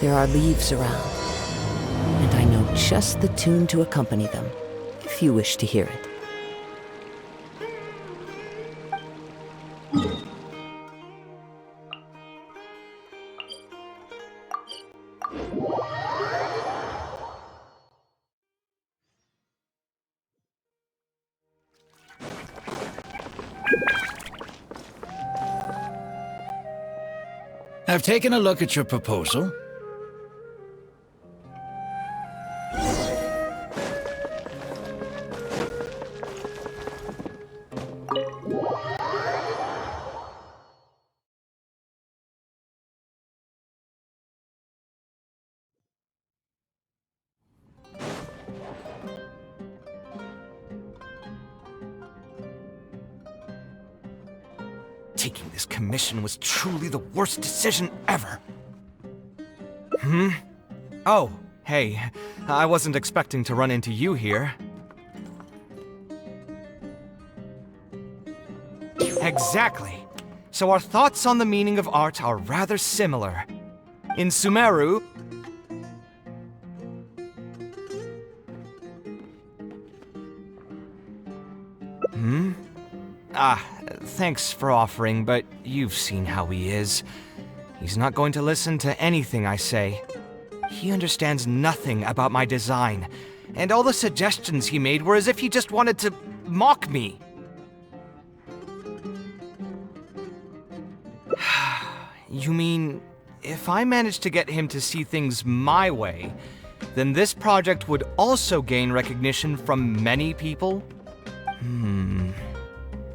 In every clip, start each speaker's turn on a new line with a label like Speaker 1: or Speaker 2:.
Speaker 1: There are leaves around, and I know just the tune to accompany them, if you wish to hear it.
Speaker 2: I've taken a look at your proposal.
Speaker 3: Taking this commission was truly the worst decision ever. Oh, hey. I wasn't expecting to run into you here. Exactly. So our thoughts on the meaning of art are rather similar. In Sumeru... Thanks for offering, but you've seen how he is. He's not going to listen to anything I say. He understands nothing about my design, and all the suggestions he made were as if he just wanted to mock me. You mean, if I managed to get him to see things my way, then this project would also gain recognition from many people?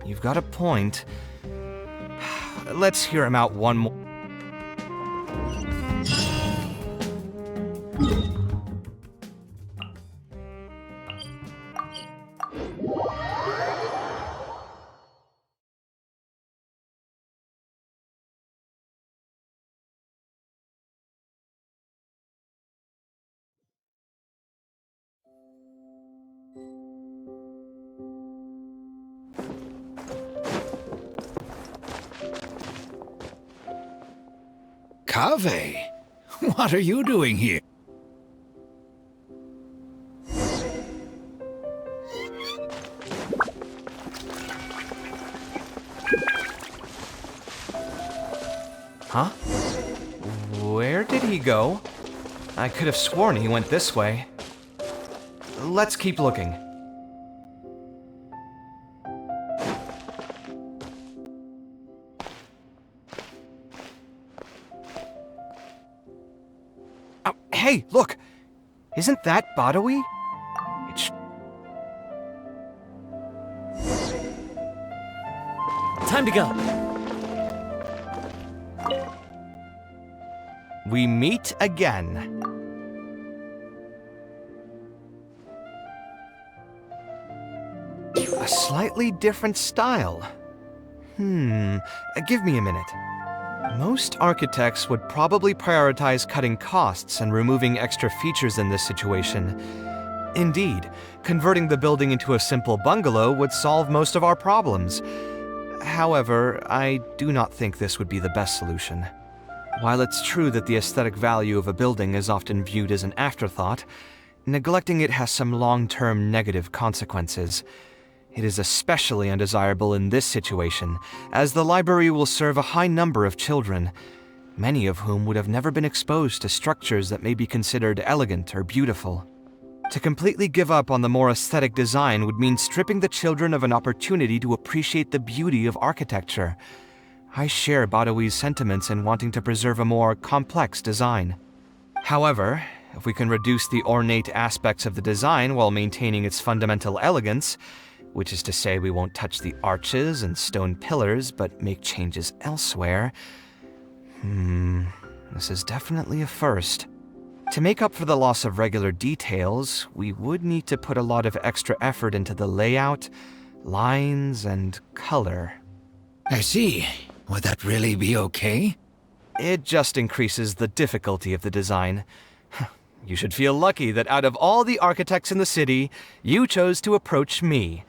Speaker 3: You've got a point. Let's hear him out one more.
Speaker 2: Kaveh, what are you doing here?
Speaker 3: Huh? Where did he go? I could have sworn he went this way. Let's keep looking. Oh, hey, look! Isn't that Badawi?
Speaker 4: Time to go.
Speaker 3: We meet again. A slightly different style. Give me a minute. Most architects would probably prioritize cutting costs and removing extra features in this situation. Indeed, converting the building into a simple bungalow would solve most of our problems. However, I do not think this would be the best solution. While it's true that the aesthetic value of a building is often viewed as an afterthought, neglecting it has some long-term negative consequences. It is especially undesirable in this situation, as the library will serve a high number of children, many of whom would have never been exposed to structures that may be considered elegant or beautiful. To completely give up on the more aesthetic design would mean stripping the children of an opportunity to appreciate the beauty of architecture. I share Badawi's sentiments in wanting to preserve a more complex design. However, if we can reduce the ornate aspects of the design while maintaining its fundamental elegance, which is to say we won't touch the arches and stone pillars but make changes elsewhere, this is definitely a first. To make up for the loss of regular details, we would need to put a lot of extra effort into the layout, lines, and color.
Speaker 2: I see. Would that really be okay?
Speaker 3: It just increases the difficulty of the design. You should feel lucky that out of all the architects in the city, you chose to approach me.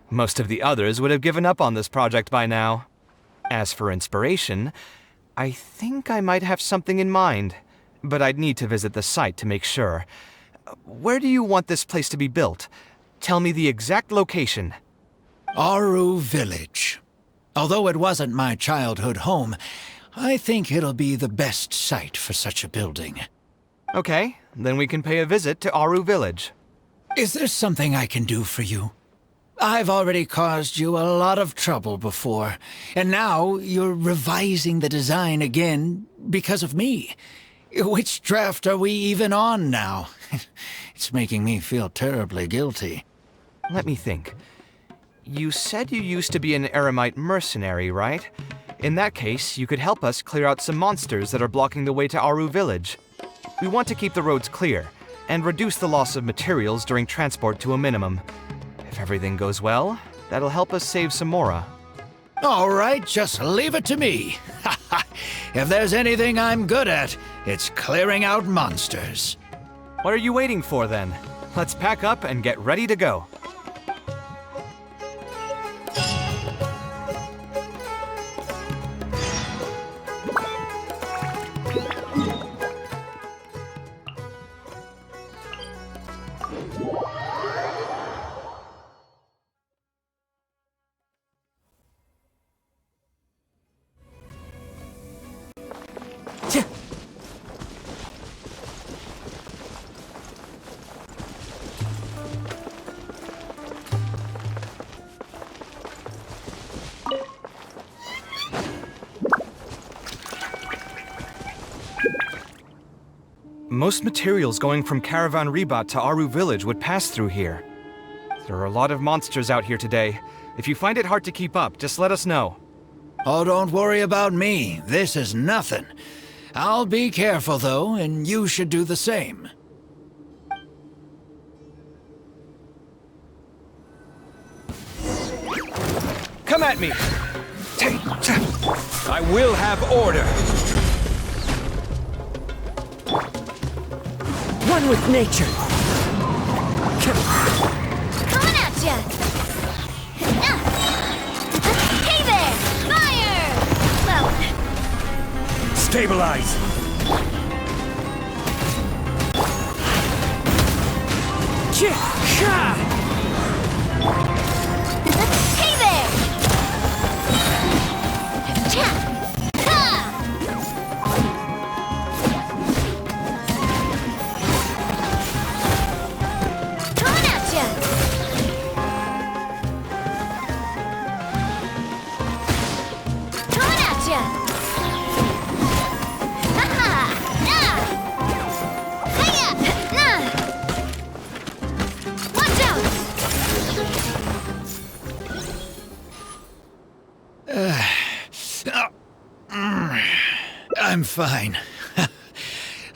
Speaker 3: Most of the others would have given up on this project by now. As for inspiration, I think I might have something in mind. but I'd need to visit the site to make sure. Where do you want this place to be built? Tell me the exact location.
Speaker 2: Aru Village. Although it wasn't my childhood home, I think it'll be the best site for such a building.
Speaker 3: Okay, then we can pay a visit to Aru Village.
Speaker 2: Is there something I can do for you? I've already caused you a lot of trouble before, and now you're revising the design again because of me. Which draft are we even on now? It's making me feel terribly guilty.
Speaker 3: Let me think. You said you used to be an Eremite mercenary, right? In that case, you could help us clear out some monsters that are blocking the way to Aru Village. We want to keep the roads clear, and reduce the loss of materials during transport to a minimum. If everything goes well, that'll help us save Samora.
Speaker 2: All right, just leave it to me. If there's anything I'm good at, it's clearing out monsters.
Speaker 3: What are you waiting for then? Let's pack up and get ready to go. Most materials going from Caravan Ribat to Aru Village would pass through here. There are a lot of monsters out here today. If you find it hard to keep up, just let us know.
Speaker 2: Oh, don't worry about me. This is nothing. I'll be careful, though, and you should do the same.
Speaker 4: Come at me! I will have order!
Speaker 1: One with nature.
Speaker 5: Coming at ya! Kaveh! Fire! Well,
Speaker 4: Stabilize!
Speaker 5: Kaveh! Cha! Ha! Coming at ya! Coming at ya! Ha ha! Hiya! Watch out!
Speaker 2: I'm fine.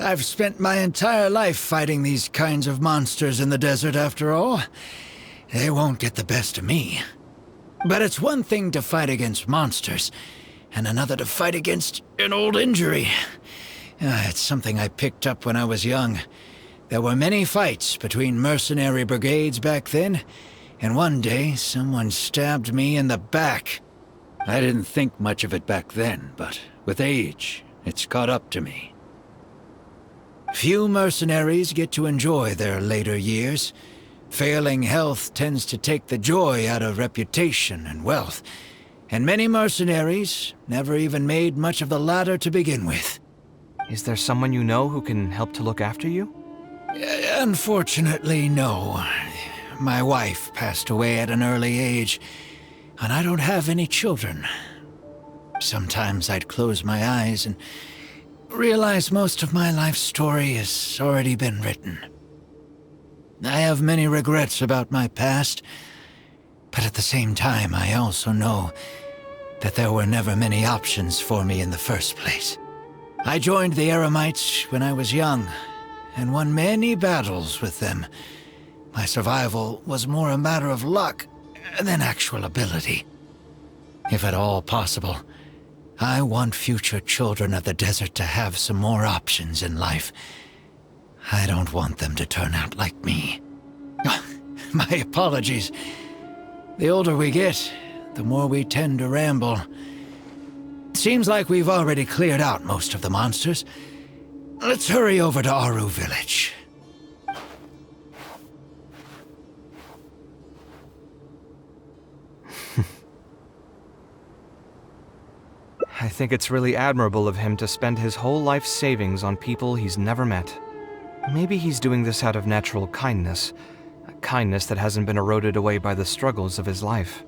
Speaker 2: I've spent my entire life fighting these kinds of monsters in the desert, after all. They won't get the best of me. But it's one thing to fight against monsters, and another to fight against an old injury. It's something I picked up when I was young. There were many fights between mercenary brigades back then, and one day someone stabbed me in the back. I didn't think much of it back then, but with age, it's caught up to me. Few mercenaries get to enjoy their later years. Failing health tends to take the joy out of reputation and wealth, and many mercenaries never even made much of the ladder to begin with.
Speaker 3: Is there someone you know who can help to look after you?
Speaker 2: Unfortunately, no. My wife passed away at an early age, and I don't have any children. Sometimes I'd close my eyes and realize most of my life story has already been written. I have many regrets about my past, but at the same time I also know that there were never many options for me in the first place. I joined the Eremites when I was young, and won many battles with them. My survival was more a matter of luck than actual ability. If at all possible, I want future children of the desert to have some more options in life. I don't want them to turn out like me. My apologies. The older we get, the more we tend to ramble. Seems like we've already cleared out most of the monsters. Let's hurry over to Aru village.
Speaker 3: I think it's really admirable of him to spend his whole life's savings on people he's never met. Maybe he's doing this out of natural kindness, a kindness that hasn't been eroded away by the struggles of his life.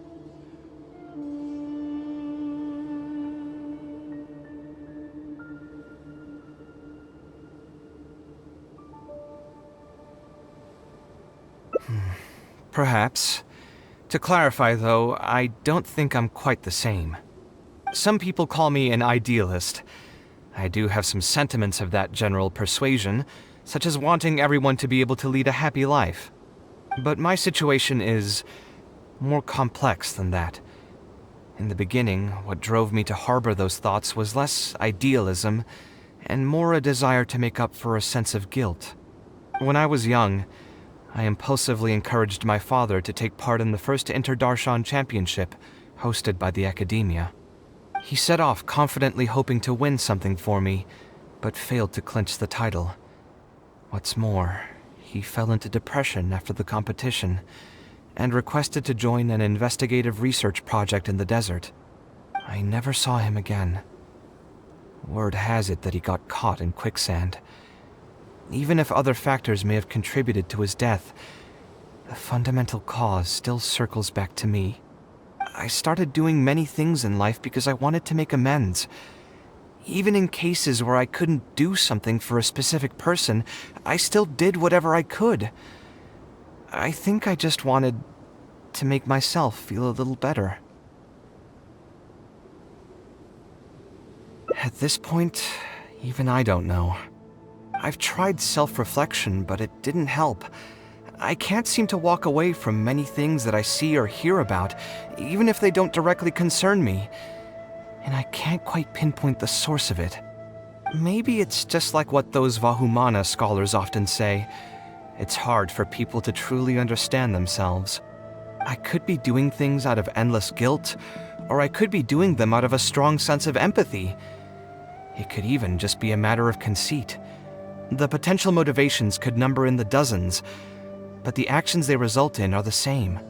Speaker 3: Perhaps. To clarify, though, I don't think I'm quite the same. Some people call me an idealist. I do have some sentiments of that general persuasion, such as wanting everyone to be able to lead a happy life. But my situation is more complex than that. In the beginning, what drove me to harbor those thoughts was less idealism and more a desire to make up for a sense of guilt. When I was young, I impulsively encouraged my father to take part in the first Inter-Darshan Championship, hosted by the Academia. He set off confidently hoping to win something for me, but failed to clinch the title. What's more, he fell into depression after the competition, and requested to join an investigative research project in the desert. I never saw him again. Word has it that he got caught in quicksand. Even if other factors may have contributed to his death, the fundamental cause still circles back to me. I started doing many things in life because I wanted to make amends. Even in cases where I couldn't do something for a specific person, I still did whatever I could. I think I just wanted to make myself feel a little better. At this point, even I don't know. I've tried self-reflection, but it didn't help. I can't seem to walk away from many things that I see or hear about, even if they don't directly concern me. And I can't quite pinpoint the source of it. Maybe it's just like what those Vahumana scholars often say. It's hard for people to truly understand themselves. I could be doing things out of endless guilt, or I could be doing them out of a strong sense of empathy. It could even just be a matter of conceit. The potential motivations could number in the dozens, but the actions they result in are the same.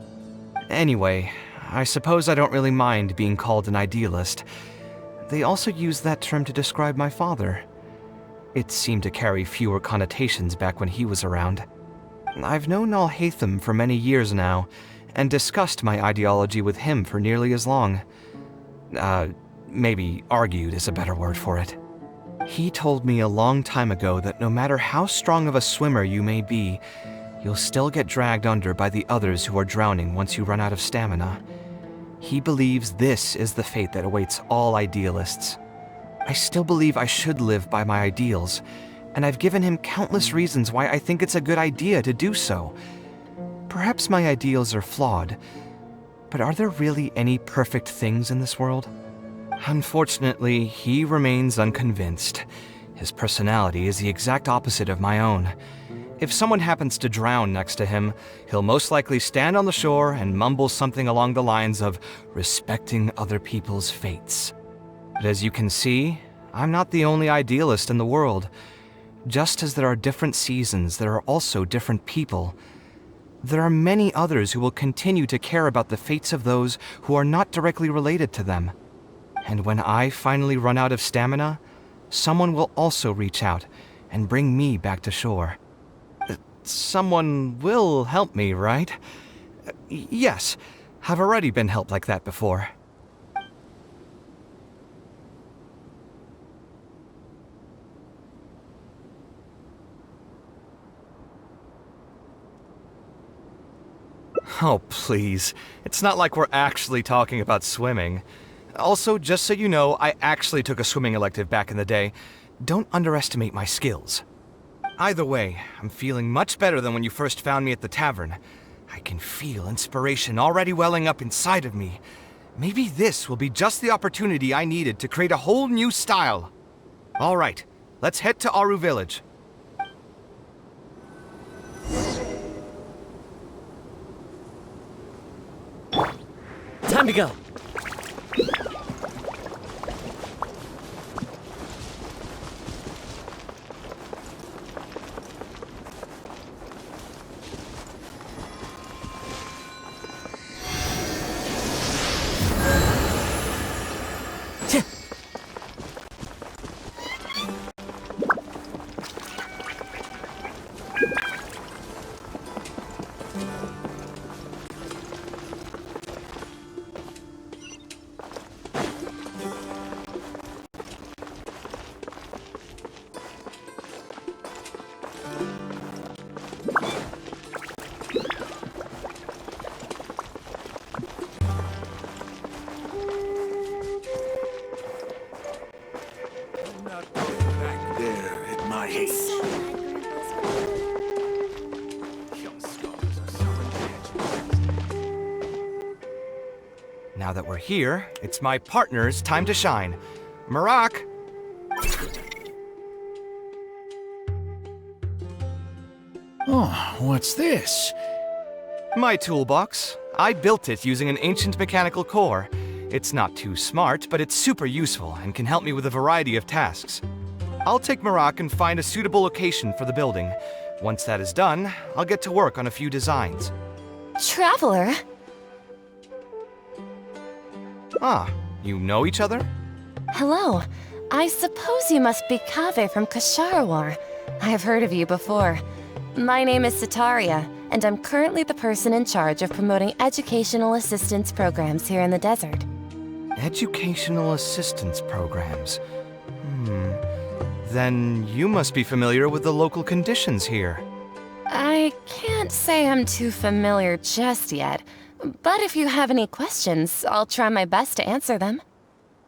Speaker 3: Anyway, I suppose I don't really mind being called an idealist. They also use that term to describe my father. It seemed to carry fewer connotations back when he was around. I've known Al-Haytham for many years now, and discussed my ideology with him for nearly as long. Maybe argued is a better word for it. He told me a long time ago that no matter how strong of a swimmer you may be, you'll still get dragged under by the others who are drowning once you run out of stamina. He believes this is the fate that awaits all idealists. I still believe I should live by my ideals, and I've given him countless reasons why I think it's a good idea to do so. Perhaps my ideals are flawed, but are there really any perfect things in this world? Unfortunately, he remains unconvinced. His personality is the exact opposite of my own. If someone happens to drown next to him, he'll most likely stand on the shore and mumble something along the lines of respecting other people's fates. But as you can see, I'm not the only idealist in the world. Just as there are different seasons, there are also different people. There are many others who will continue to care about the fates of those who are not directly related to them. And when I finally run out of stamina, someone will also reach out and bring me back to shore. Someone will help me, right? Yes, I've already been helped like that before. Oh, please. It's not like we're actually talking about swimming. Also, just so you know, I actually took a swimming elective back in the day. Don't underestimate my skills. Either way, I'm feeling much better than when you first found me at the tavern. I can feel inspiration already welling up inside of me. Maybe this will be just the opportunity I needed to create a whole new style. All right, let's head to Aru village.
Speaker 1: Time to go.
Speaker 3: Now that we're here, it's my partner's time to shine. Marak!
Speaker 2: Oh, what's this?
Speaker 3: My toolbox. I built it using an ancient mechanical core. It's not too smart, but it's super useful and can help me with a variety of tasks. I'll take Marak and find a suitable location for the building. Once that is done, I'll get to work on a few designs.
Speaker 5: Traveler?
Speaker 3: Ah, you know each other?
Speaker 6: Hello. I suppose you must be Kaveh from Kasharawar. I have heard of you before. My name is Sitaria, and I'm currently the person in charge of promoting educational assistance programs here in the desert.
Speaker 3: Educational assistance programs. Then you must be familiar with the local conditions here.
Speaker 6: I can't say I'm too familiar just yet, but if you have any questions, I'll try my best to answer them.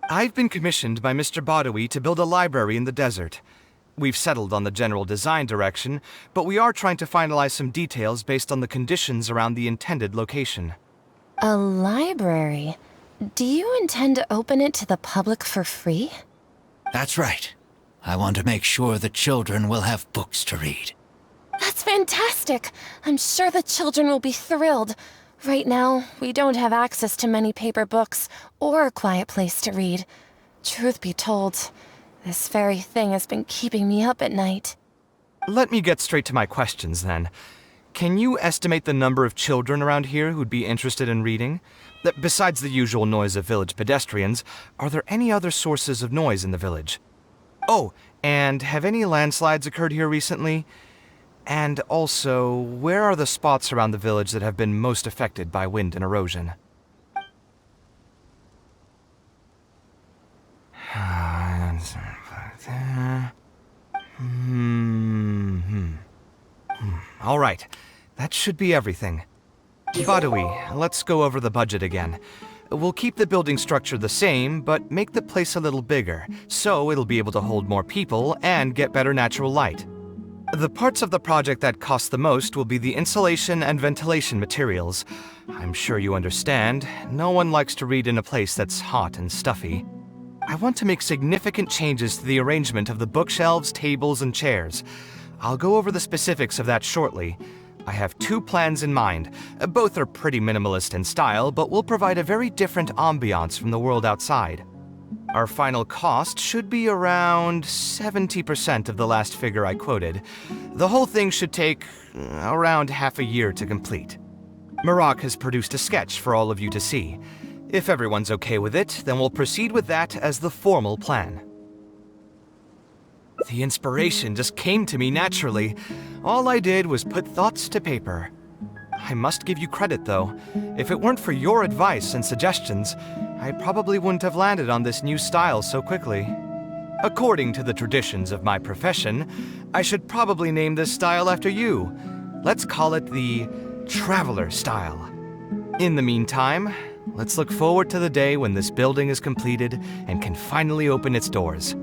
Speaker 3: I've been commissioned by Mr. Badawi to build a library in the desert. We've settled on the general design direction, but we are trying to finalize some details based on the conditions around the intended location.
Speaker 6: A library? Do you intend to open it to the public for free?
Speaker 2: That's right. I want to make sure the children will have books to read.
Speaker 6: That's fantastic! I'm sure the children will be thrilled. Right now, we don't have access to many paper books or a quiet place to read. Truth be told, this very thing has been keeping me up at night.
Speaker 3: Let me get straight to my questions then. Can you estimate the number of children around here who'd be interested in reading? Besides the usual noise of village pedestrians, are there any other sources of noise in the village? Oh, and have any landslides occurred here recently? And also, where are the spots around the village that have been most affected by wind and erosion? All right, that should be everything. Badawi, let's go over the budget again. We'll keep the building structure the same, but make the place a little bigger, so it'll be able to hold more people and get better natural light. The parts of the project that cost the most will be the insulation and ventilation materials. I'm sure you understand, no one likes to read in a place that's hot and stuffy. I want to make significant changes to the arrangement of the bookshelves, tables, and chairs. I'll go over the specifics of that shortly. I have two plans in mind. Both are pretty minimalist in style, but will provide a very different ambiance from the world outside. Our final cost should be around 70% of the last figure I quoted. The whole thing should take around half a year to complete. Marak has produced a sketch for all of you to see. If everyone's okay with it, then we'll proceed with that as the formal plan. The inspiration just came to me naturally. All I did was put thoughts to paper. I must give you credit, though. If it weren't for your advice and suggestions, I probably wouldn't have landed on this new style so quickly. According to the traditions of my profession, I should probably name this style after you. Let's call it the Traveler style. In the meantime, let's look forward to the day when this building is completed and can finally open its doors.